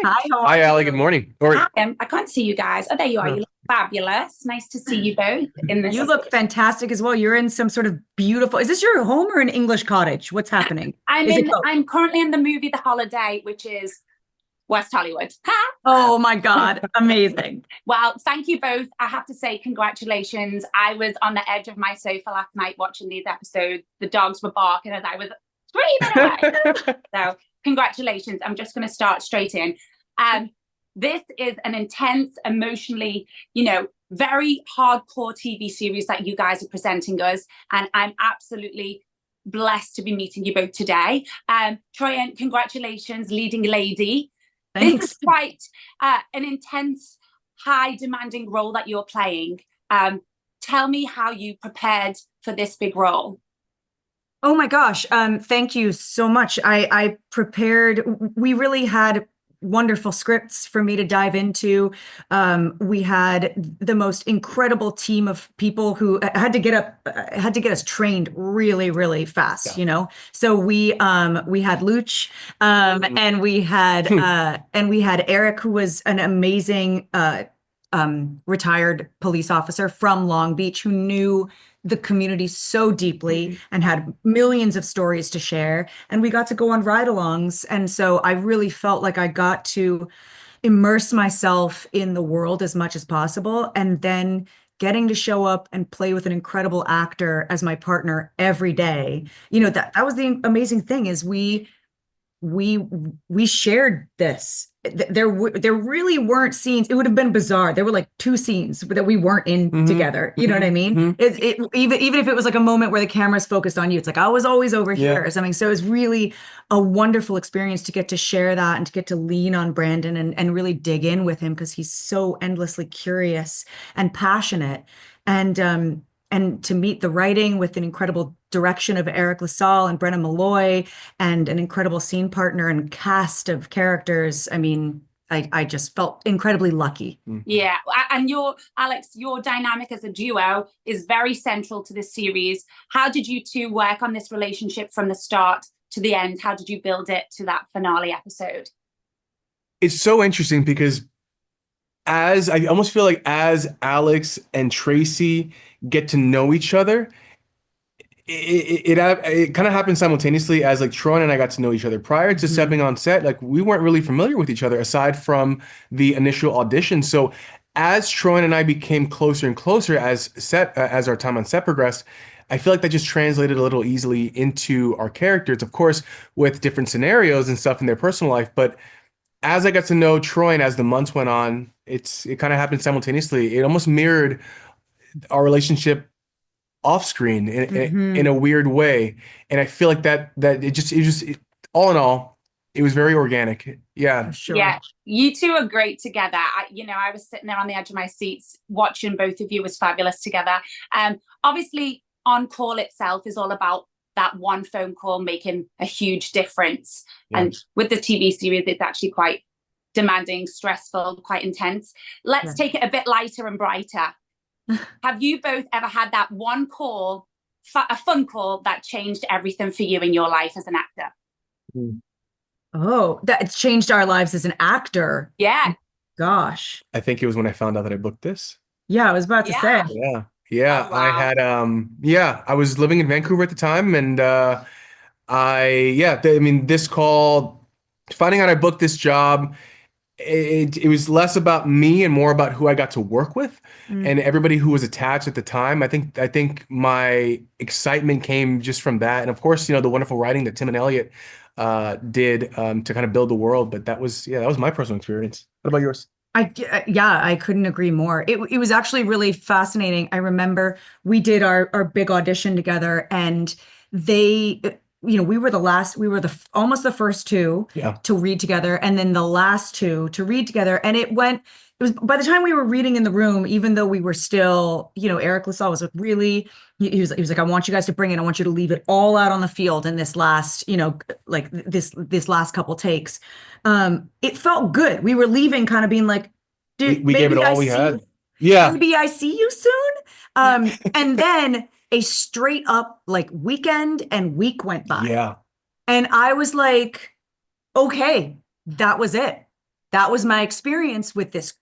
Hi, how are Hi, Allie. Good you? morning. Or Hi, I can't see you guys. Oh, there you are. You uh, look fabulous. Nice to see you both in You this. look fantastic as well. You're in some sort of beautiful. Is this your home or an English cottage? What's happening? Is it both? I'm currently in the movie The Holiday, which is West Hollywood. Ha! Oh my God, amazing. Well, thank you both. I have to say, congratulations. I was on the edge of my sofa last night watching these episodes. The dogs were barking as I was screaming away. So, congratulations. I'm just going to start straight in. Um, this is an intense, emotionally, very hardcore TV series that you guys are presenting us. And I'm absolutely blessed to be meeting you both today. Troian, congratulations, leading lady. This is Thanks. quite an intense, high demanding role that you're playing. Tell me how you prepared for this big role. Oh my gosh. Thank you so much. I prepared, we really had wonderful scripts for me to dive into. We had the most incredible team of people who had to get us trained really, really fast, yeah. So we had Luch, and we had Eric, who was an amazing retired police officer from Long Beach who knew the community so deeply and had millions of stories to share. And we got to go on ride-alongs. And so I really felt like I got to immerse myself in the world as much as possible. And then getting to show up and play with an incredible actor as my partner every day. That was the amazing thing is we shared this. There really weren't scenes. It would have been bizarre. There were like two scenes that we weren't in together. You know what I mean? Even if it was like a moment where the camera's focused on you, it's like I was always over here or something. So it was really a wonderful experience to get to share that and to get to lean on Brandon and really dig in with him because he's so endlessly curious and passionate. And to meet the writing with an incredible direction of Eric LaSalle and Brenna Malloy and an incredible scene partner and cast of characters. I mean, I just felt incredibly lucky. Yeah. And Alex, your dynamic as a duo is very central to this series. How did you two work on this relationship from the start to the end? How did you build it to that finale episode? It's so interesting because as I almost feel like as Alex and Tracy get to know each other, it kind of happened simultaneously as like Troy and I got to know each other prior to stepping on set. Like we weren't really familiar with each other aside from the initial audition. So as Troy and I became closer and closer as our time on set progressed, I feel like that just translated a little easily into our characters, of course, with different scenarios and stuff in their personal life. But as I got to know Troy and as the months went on, it kind of happened simultaneously. It almost mirrored our relationship off screen in a weird way. And I feel like that all in all, it was very organic. Yeah. Sure. Yeah, you two are great together. I was sitting there on the edge of my seats watching both of you was fabulous together. Obviously, on call itself is all about that one phone call making a huge difference. Yeah. And with the TV series, it's actually quite demanding, stressful, quite intense. Let's take it a bit lighter and brighter. Have you both ever had that one call, a phone call that changed everything for you in your life as an actor? Oh, that's changed our lives as an actor. Yeah. Gosh. I think it was when I found out that I booked this. Yeah, I was about to say. Yeah. Yeah. Oh, wow. I had I was living in Vancouver at the time and this call, finding out I booked this job, it was less about me and more about who I got to work with and everybody who was attached at the time. I think my excitement came just from that. And of course, the wonderful writing that Tim and Elliot did to kind of build the world. But that was my personal experience. What about yours? I couldn't agree more. It was actually really fascinating. I remember we did our big audition together and we were almost the first two to read together and then the last two to read together. And it was by the time we were reading in the room, even though we were still, Eric LaSalle was really, he was like, I want you guys to bring it. I want you to leave it all out on the field in this last, like this last couple takes. It felt good. We were leaving kind of being like, dude, we gave it all we had. Yeah. Maybe I see you soon. And then a straight up like weekend and week went by. Yeah. And I was like, okay, that was it. that was my experience with this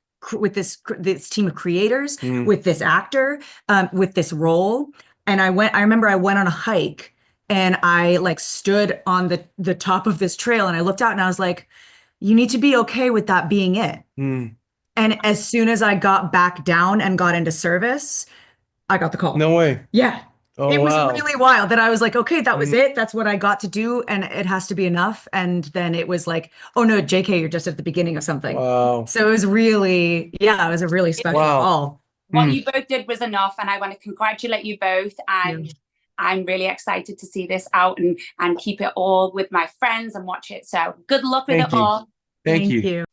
team of creators, with this actor, with this role. And I remember I went on a hike and I like stood on the top of this trail and I looked out and I was like, you need to be okay with that being it. And as soon as I got back down and got into service, I got the call. No way. Yeah. Oh, it was wow. really wild that I was like, okay, that was it. That's what I got to do. And it has to be enough. And then it was like, oh no, JK, you're just at the beginning of something. Wow. So it was really, it was a really special call. What you both did was enough. And I want to congratulate you both. And I'm really excited to see this out and keep it all with my friends and watch it. So good luck with it all. Thank you.